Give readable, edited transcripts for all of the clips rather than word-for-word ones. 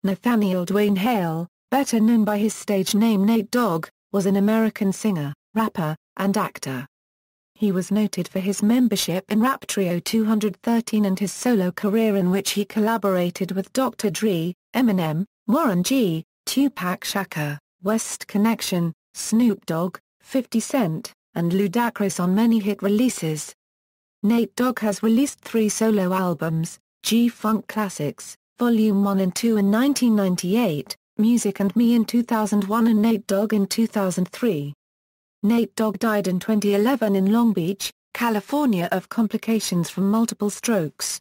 Nathaniel Dwayne Hale, better known by his stage name Nate Dogg, was an American singer, rapper, and actor. He was noted for his membership in rap trio 213 and his solo career in which he collaborated with Dr. Dre, Eminem, Warren G., Tupac Shakur, West Connection, Snoop Dogg, 50 Cent, and Ludacris on many hit releases. Nate Dogg has released 3 solo albums, G-Funk Classics, Volume 1 and 2 in 1998, Music and Me in 2001 and Nate Dogg in 2003. Nate Dogg died in 2011 in Long Beach, California of complications from multiple strokes.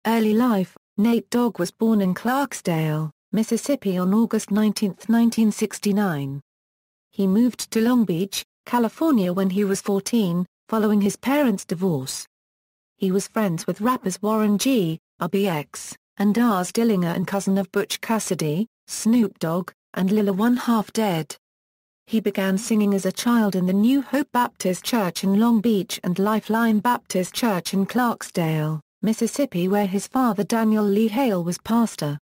Early life: Nate Dogg was born in Clarksdale, Mississippi on August 19, 1969. He moved to Long Beach, California when he was 14, following his parents' divorce. He was friends with rappers Warren G., RBX, and Daz Dillinger and cousin of Butch Cassidy, Snoop Dogg, and Lil One Half Dead. He began singing as a child in the New Hope Baptist Church in Long Beach and Lifeline Baptist Church in Clarksdale, Mississippi where his father Daniel Lee Hale was pastor.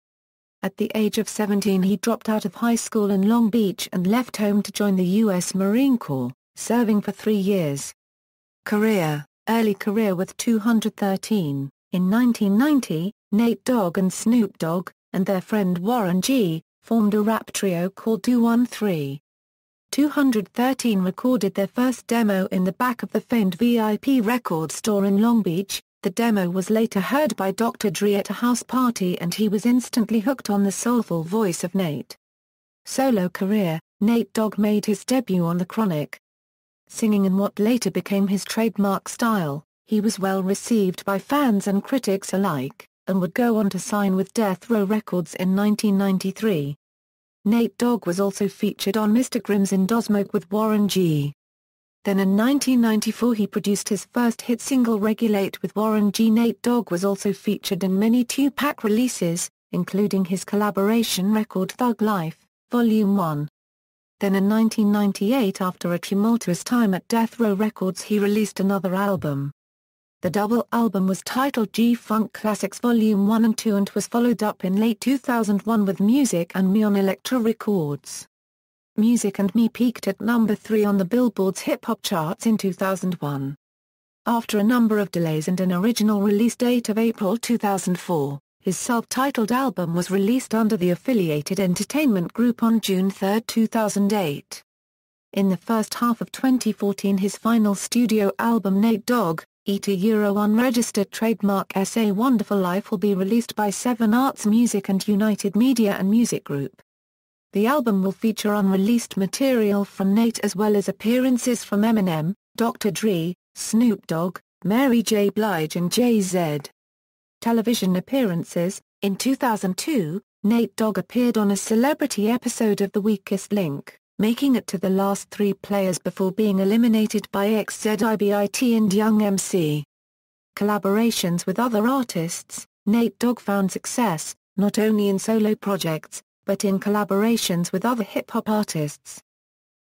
At the age of 17 he dropped out of high school in Long Beach and left home to join the U.S. Marine Corps, serving for 3 years. Early career with 213. In 1990, Nate Dogg and Snoop Dogg, and their friend Warren G., formed a rap trio called 213. 213 recorded their first demo in the back of the famed VIP record store in Long Beach. The demo was later heard by Dr. Dre at a house party and he was instantly hooked on the soulful voice of Nate. Solo career: Nate Dogg made his debut on The Chronic. Singing in what later became his trademark style, he was well received by fans and critics alike, and would go on to sign with Death Row Records in 1993. Nate Dogg was also featured on Mr. Grimm's Indosmoke with Warren G. Then in 1994 he produced his first hit single Regulate with Warren G. Nate Dogg was also featured in many Tupac releases, including his collaboration record Thug Life, Volume 1. Then in 1998 after a tumultuous time at Death Row Records he released another album. The double album was titled G-Funk Classics Volume 1 and 2 and was followed up in late 2001 with Music and Me on Elektra Records. Music and Me peaked at number 3 on the Billboard's hip-hop charts in 2001. After a number of delays and an original release date of April 2004, his self-titled album was released under the Affiliated Entertainment Group on June 3, 2008. In the first half of 2014 his final studio album Nate Dogg, Unregistered Trademark S.A. Wonderful Life will be released by Seven Arts Music and United Media and Music Group. The album will feature unreleased material from Nate as well as appearances from Eminem, Dr. Dre, Snoop Dogg, Mary J. Blige and Jay-Z. Television appearances: in 2002, Nate Dogg appeared on a celebrity episode of The Weakest Link, making it to the last 3 players before being eliminated by XZIBIT and Young MC. Collaborations with other artists: Nate Dogg found success, not only in solo projects, but in collaborations with other hip-hop artists.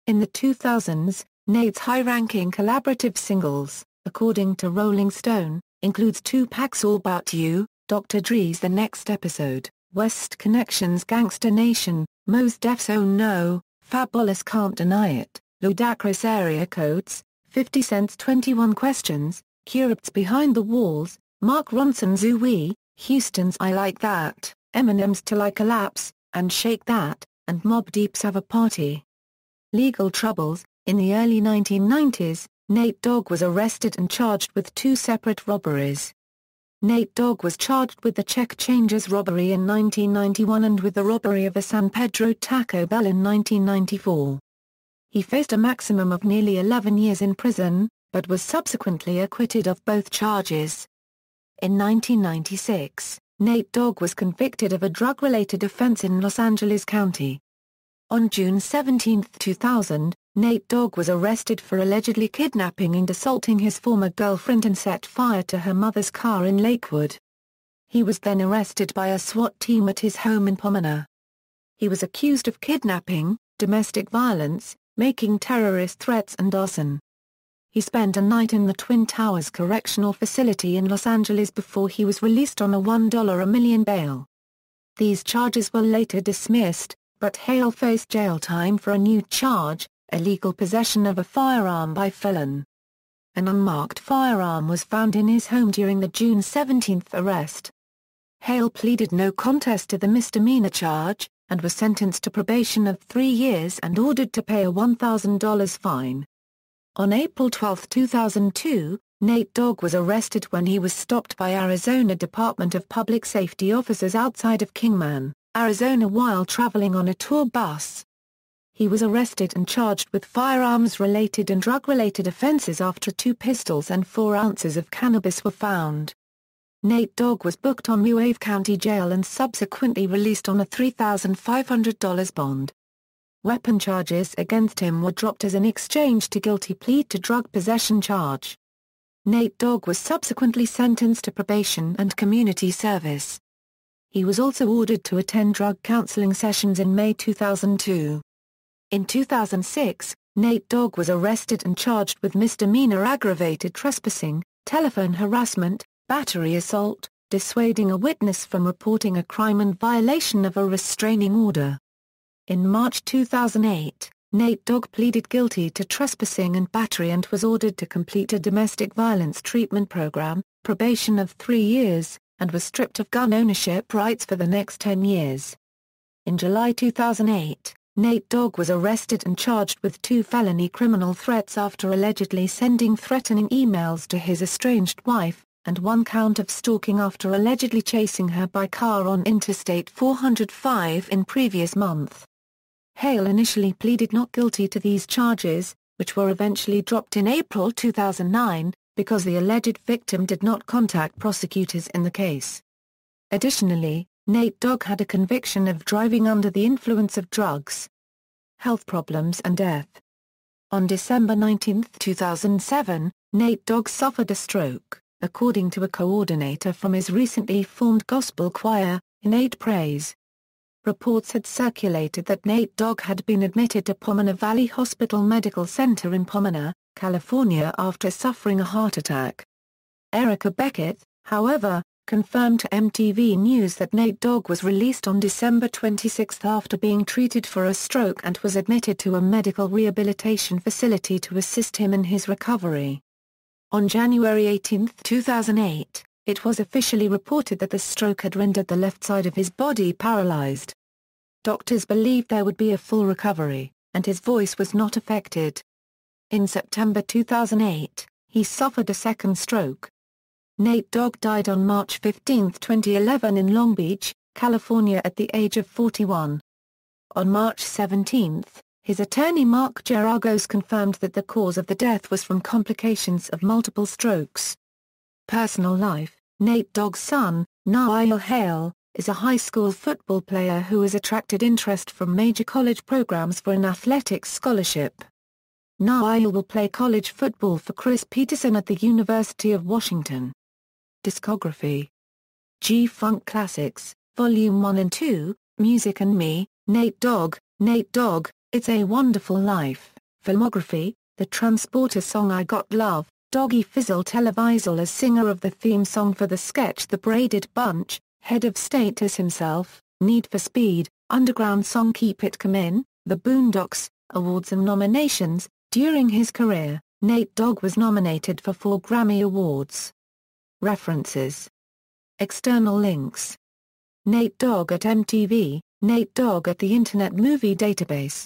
In the 2000s, Nate's high-ranking collaborative singles, according to Rolling Stone, includes Tupac's All About You, Dr. Dre's The Next Episode, West Connection's Gangsta Nation, Mos Def's Oh No, Fabulous Can't Deny It, Ludacris Area Codes, 50 Cent's 21 Questions, Curate's Behind the Walls, Mark Ronson's Ooh-Wee, Houston's I Like That, Eminem's Till I Collapse, and Shake That, and Mobb Deep's Have a Party. Legal troubles: in the early 1990s, Nate Dogg was arrested and charged with 2 separate robberies. Nate Dogg was charged with the check changers robbery in 1991 and with the robbery of a San Pedro Taco Bell in 1994. He faced a maximum of nearly 11 years in prison, but was subsequently acquitted of both charges. In 1996, Nate Dogg was convicted of a drug-related offense in Los Angeles County. On June 17, 2000, Nate Dogg was arrested for allegedly kidnapping and assaulting his former girlfriend and set fire to her mother's car in Lakewood. He was then arrested by a SWAT team at his home in Pomona. He was accused of kidnapping, domestic violence, making terrorist threats and arson. He spent a night in the Twin Towers Correctional Facility in Los Angeles before he was released on a $1 a million bail. These charges were later dismissed, but Hale faced jail time for a new charge, illegal possession of a firearm by felon. An unmarked firearm was found in his home during the June 17 arrest. Hale pleaded no contest to the misdemeanor charge, and was sentenced to probation of 3 years and ordered to pay a $1,000 fine. On April 12, 2002, Nate Dogg was arrested when he was stopped by Arizona Department of Public Safety officers outside of Kingman, Arizona while traveling on a tour bus. He was arrested and charged with firearms-related and drug-related offenses after 2 pistols and 4 ounces of cannabis were found. Nate Dogg was booked on Wave County Jail and subsequently released on a $3,500 bond. Weapon charges against him were dropped as an exchange to guilty plea to drug possession charge. Nate Dogg was subsequently sentenced to probation and community service. He was also ordered to attend drug counseling sessions in May 2002. In 2006, Nate Dogg was arrested and charged with misdemeanor aggravated trespassing, telephone harassment, battery assault, dissuading a witness from reporting a crime and violation of a restraining order. In March 2008, Nate Dogg pleaded guilty to trespassing and battery and was ordered to complete a domestic violence treatment program, probation of 3 years, and was stripped of gun ownership rights for the next 10 years. In July 2008, Nate Dogg was arrested and charged with 2 felony criminal threats after allegedly sending threatening emails to his estranged wife, and 1 count of stalking after allegedly chasing her by car on Interstate 405 in previous month. Hale initially pleaded not guilty to these charges, which were eventually dropped in April 2009, because the alleged victim did not contact prosecutors in the case. Additionally, Nate Dogg had a conviction of driving under the influence of drugs, health problems and death. On December 19, 2007, Nate Dogg suffered a stroke, according to a coordinator from his recently formed gospel choir, Innate Praise. Reports had circulated that Nate Dogg had been admitted to Pomona Valley Hospital Medical Center in Pomona, California after suffering a heart attack. Erica Beckett, however, confirmed to MTV News that Nate Dogg was released on December 26 after being treated for a stroke and was admitted to a medical rehabilitation facility to assist him in his recovery. On January 18, 2008, it was officially reported that the stroke had rendered the left side of his body paralyzed. Doctors believed there would be a full recovery, and his voice was not affected. In September 2008, he suffered a second stroke. Nate Dogg died on March 15, 2011 in Long Beach, California at the age of 41. On March 17, his attorney Mark Geragos confirmed that the cause of the death was from complications of multiple strokes. Personal life: Nate Dogg's son, Nail Hale, is a high school football player who has attracted interest from major college programs for an athletics scholarship. Nail will play college football for Chris Peterson at the University of Washington. Discography: G-Funk Classics, Volume 1 and 2, Music and Me, Nate Dogg, It's a Wonderful Life. Filmography: The Transporter song I Got Love, Doggy Fizzle Televisal as singer of the theme song for the sketch The Braided Bunch, Head of State as himself, Need for Speed, Underground song Keep It Comin', The Boondocks. Awards and nominations: During his career, Nate Dogg was nominated for 4 Grammy Awards. References. External links: Nate Dogg at MTV, Nate Dogg at the Internet Movie Database.